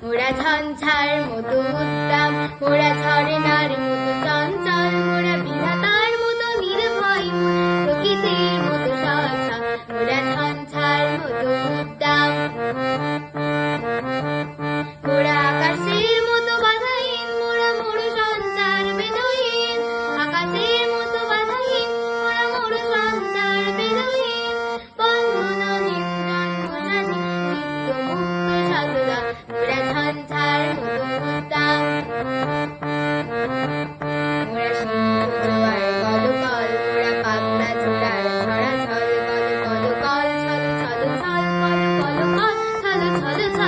মোরা ঝঞ্ঝার মতো উদ্দাম, মোরা ঝরনার মতো চঞ্চল, মোরা বিধাতার মতো নির্ভয় মন, প্রকৃতির মতো সচল, মোরা ঝঞ্ঝার মতো উদ্দাম। মোরা আকাশের মতো বাধাহীন, মোরা মরু সঞ্চার বেদহীন, আকাশের মতো বাধাহীন, মোরা মরু সঞ্চার বেদহীন, বন্ধনহীন জন্মস্বাধীন, চিত্ত মুক্ত সততা, মোরা ঝঞ্ঝার মতো উদ্দাম। মোরা সিন্ধু জোয়ার কলকল, মোরা পাবনা জোড়ার ছড়াছল, কল কল কল ছল ছল ছল, কল কল কল ছল ছল ছল।